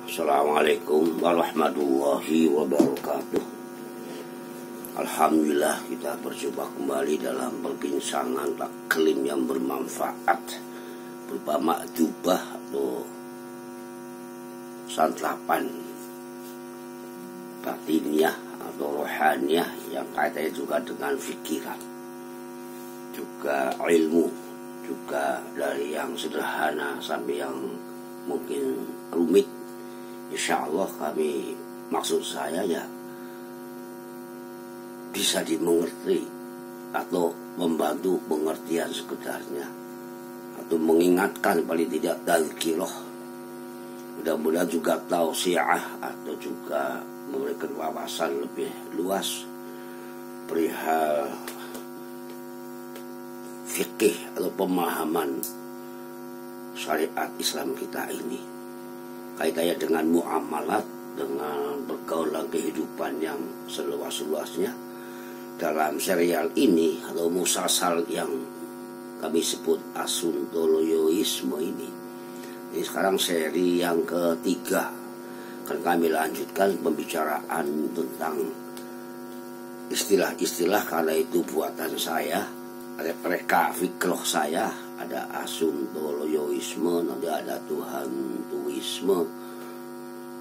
Assalamualaikum warahmatullahi wabarakatuh. Alhamdulillah kita berjumpa kembali dalam perbincangan taklim yang bermanfaat berupa makdubah atau santapan batiniah atau rohaniah yang kaitannya juga dengan pikiran, juga ilmu, juga dari yang sederhana sampai yang mungkin rumit. Insya Allah maksud saya ya bisa dimengerti atau membantu pengertian sekedarnya, atau mengingatkan paling tidak tazkirah. Mudah-mudahan juga tausiah atau juga memberikan wawasan lebih luas perihal fikih atau pemahaman syariat Islam kita ini, kaitannya dengan muamalat, dengan pergaulan kehidupan yang seluas-luasnya. Dalam serial ini atau musalsal yang kami sebut asuntoloyoisme ini sekarang seri yang ketiga, akan kami lanjutkan pembicaraan tentang istilah-istilah, karena itu buatan saya, reka fikroh saya. Ada asuntoloyoisme, nanti ada Tuhan tuisme,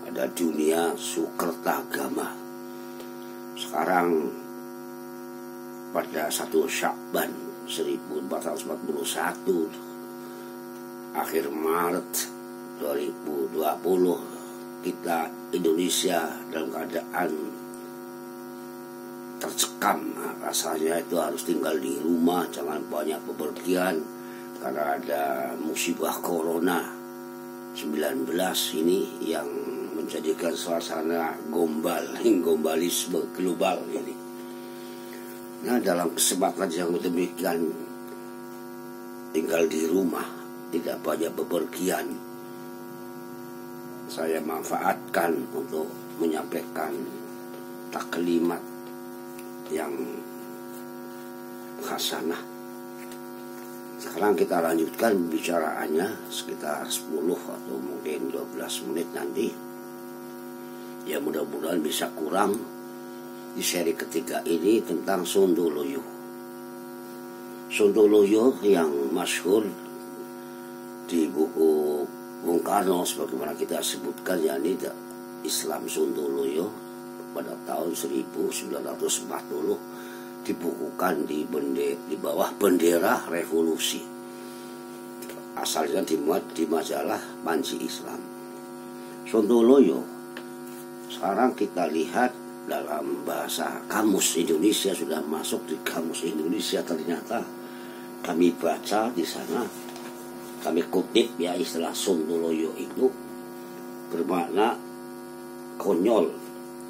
ada dunia sukertagama. Sekarang pada 1 Sya'ban 1441, akhir Maret 2020, kita Indonesia dalam keadaan tercekam. Rasanya itu harus tinggal di rumah, jangan banyak bepergian, karena ada musibah corona 19 ini yang menjadikan suasana gombalisme global ini. Nah, dalam kesempatan yang demikian, tinggal di rumah, tidak banyak bepergian, saya manfaatkan untuk menyampaikan taklimat yang hasanah. Sekarang kita lanjutkan pembicaraannya sekitar 10 atau mungkin 12 menit nanti. Ya mudah-mudahan bisa kurang di seri ketiga ini tentang Sontoloyo. Sontoloyo yang masyhur di buku Bung Karno sebagaimana kita sebutkan, yakni Islam Sontoloyo pada tahun 1940 dibukukan di bawah bendera revolusi. Asalnya dimuat di majalah Panji Islam. Sontoloyo sekarang kita lihat dalam bahasa kamus Indonesia, sudah masuk di kamus Indonesia. Ternyata kami baca di sana, kami kutip ya, istilah Sontoloyo itu bermakna konyol,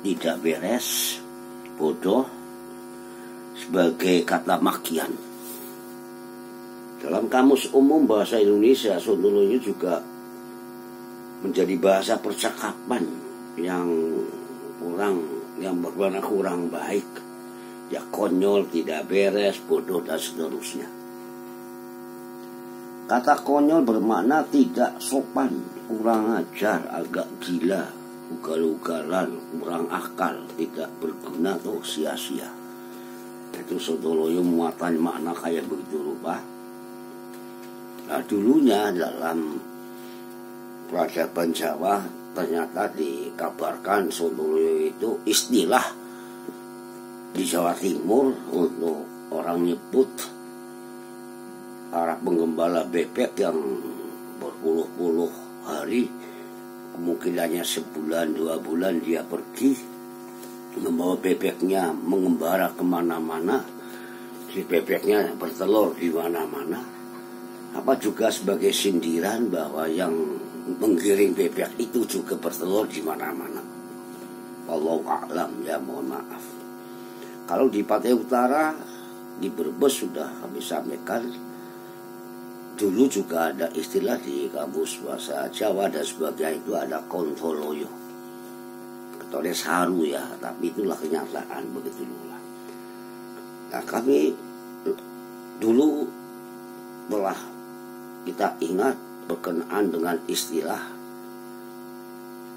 tidak beres, bodoh, sebagai kata makian. Dalam kamus umum bahasa Indonesia, Sontoloyo juga menjadi bahasa percakapan yang berwarna kurang baik, ya konyol, tidak beres, bodoh dan seterusnya. Kata konyol bermakna tidak sopan, kurang ajar, agak gila, ugal-ugalan, kurang akal, tidak berguna atau sia-sia. Itu Sontoloyo muatan makna kayak begitu rupa. Nah, dulunya dalam peradaban Jawa ternyata dikabarkan Sontoloyo itu istilah di Jawa Timur untuk orang nyebut para penggembala bebek yang berpuluh-puluh hari, kemungkinannya sebulan 2 bulan dia pergi membawa bebeknya mengembara kemana-mana, si bebeknya bertelur di mana-mana. Apa juga sebagai sindiran bahwa yang menggiring bebek itu juga bertelur di mana-mana. Wallahu a'lam, ya mohon maaf. Kalau di Pantai Utara, di Brebes sudah kami sampaikan, dulu juga ada istilah di kamus bahasa Jawa dan sebagainya, itu ada kontoloyo. Ketolnya saru ya, tapi itulah kenyataan begitu dulu. Nah, kami dulu telah kita ingat berkenaan dengan istilah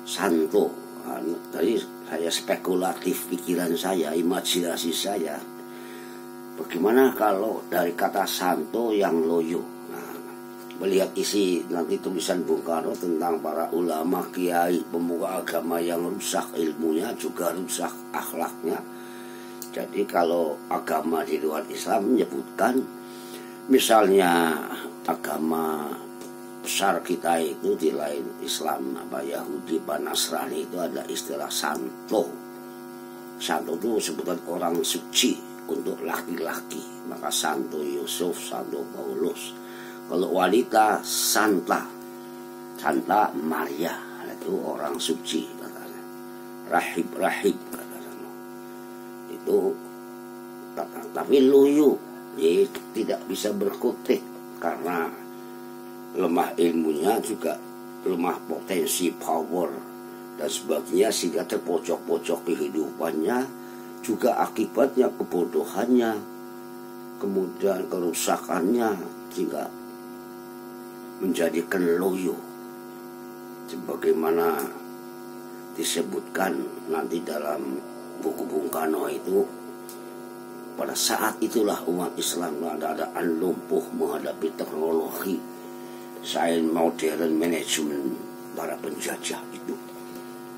santo. Tadi saya spekulatif pikiran saya, imajinasi saya. Bagaimana kalau dari kata santo yang loyo? Nah, melihat isi nanti tulisan Bung Karno tentang para ulama, kiai, pemuka agama yang rusak ilmunya, juga rusak akhlaknya. Jadi kalau agama di luar Islam menyebutkan, misalnya agama besar kita itu di lain Islam, apa Yahudi, Nasrani, itu ada istilah santo. Santo itu sebutan orang suci untuk laki-laki, maka Santo Yusuf, Santo Paulus. Kalau wanita, Santa Maria, itu orang suci katanya. Rahib katanya. Itu tapi loyo, ya, tidak bisa berkutik karena lemah ilmunya, juga lemah potensi power dan sebagainya, sehingga terpojok-pojok kehidupannya, juga akibatnya kebodohannya, kemudian kerusakannya, sehingga menjadikan loyo sebagaimana disebutkan nanti dalam buku Bung Karno itu. Pada saat itulah umat Islam keadaan lumpuh menghadapi teknologi, sains modern, manajemen para penjajah itu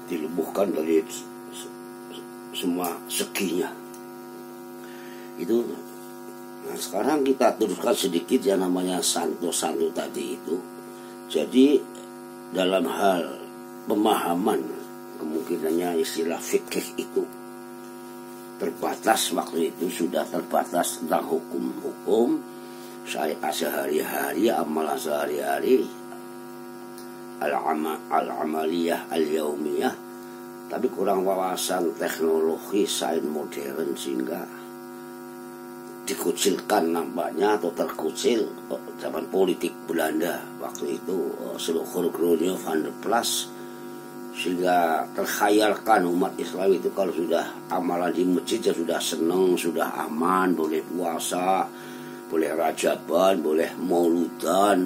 dilumpuhkan dari semua seginya. Itu. Nah, sekarang kita teruskan sedikit yang namanya santo-santo tadi itu. Jadi dalam hal pemahaman, kemungkinannya istilah fikih itu terbatas, waktu itu sudah terbatas tentang hukum-hukum syariat sehari-hari, amalan sehari-hari, al-amaliyah al-yaumiyah, tapi kurang wawasan teknologi sains modern, sehingga dikucilkan nampaknya, atau terkucil zaman politik Belanda waktu itu, seluruh Groningen van der Plas, sehingga terkhayalkan umat Islam itu kalau sudah amalan di masjid ya sudah senang, sudah aman, boleh puasa, boleh rajaban, boleh mauludan,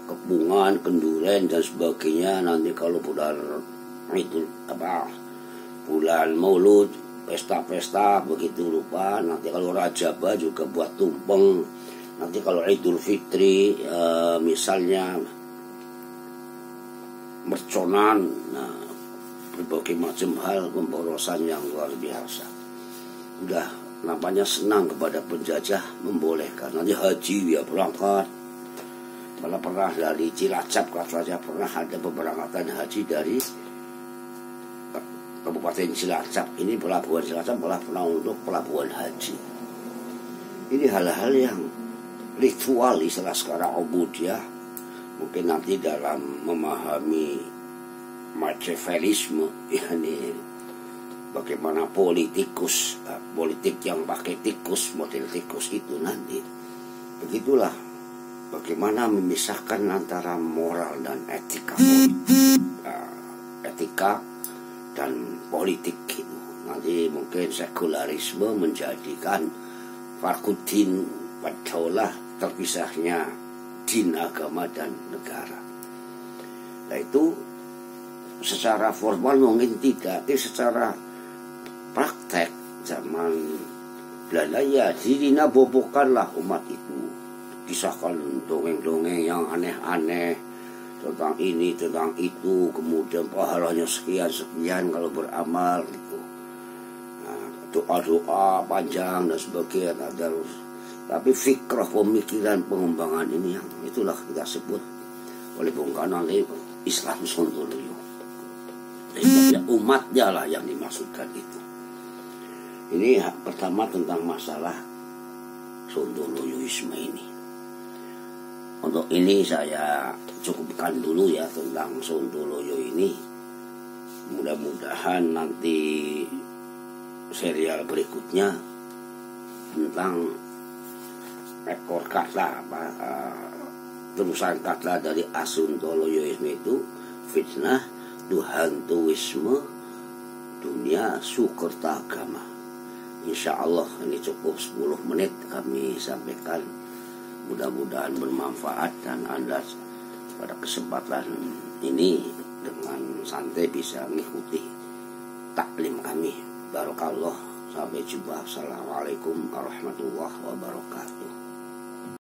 kepungan, kenduren dan sebagainya. Nanti kalau bulan itu bulan maulud, pesta-pesta begitu lupa. Nanti kalau rajaban juga buat tumpeng. Nanti kalau Idul Fitri misalnya merconan, nah berbagai macam hal pemborosan yang luar biasa. Udah nampaknya senang kepada penjajah membolehkan. Nanti haji ya berangkat. Malah pernah dari Cilacap katanya pernah ada pemberangkatan haji dari Kabupaten Cilacap. Ini pelabuhan Cilacap malah pernah untuk pelabuhan haji. Ini hal-hal yang ritual istilah sekarang ubudiyah. Mungkin nanti dalam memahami Machiavellisme, yakni bagaimana politik yang pakai tikus, model tikus itu nanti. Begitulah bagaimana memisahkan antara moral dan etika dan politik itu. Nanti mungkin sekularisme menjadikan Farkuddin Wadaulah terpisahnya din, agama dan negara. Nah itu secara formal mungkin tidak, tapi secara praktek zaman Belanda ya dinabobokanlah umat itu, kisahkan dongeng-dongeng yang aneh-aneh tentang ini tentang itu, kemudian pahalanya sekian kalau beramal gitu. Nah, doa-doa panjang dan sebagainya terus. Tapi fikrah, pemikiran, pengembangan ini yang itulah kita sebut oleh Bung Karno Islam Sontoloyo. Jadi umatnya lah yang dimaksudkan itu. Ini pertama tentang masalah Sontoloyoisme ini. Untuk ini saya cukupkan dulu ya tentang Sontoloyo ini. Mudah-mudahan nanti serial berikutnya tentang ekor kata terusan kata dari Asontoloyoisme itu fitnah, Tuhantuisme, dunia, sukerta agama. Insya Allah ini cukup 10 menit kami sampaikan. Mudah-mudahan bermanfaat dan Anda pada kesempatan ini dengan santai bisa mengikuti taklim kami. Barakallah. Sampai jumpa. Assalamualaikum warahmatullahi wabarakatuh.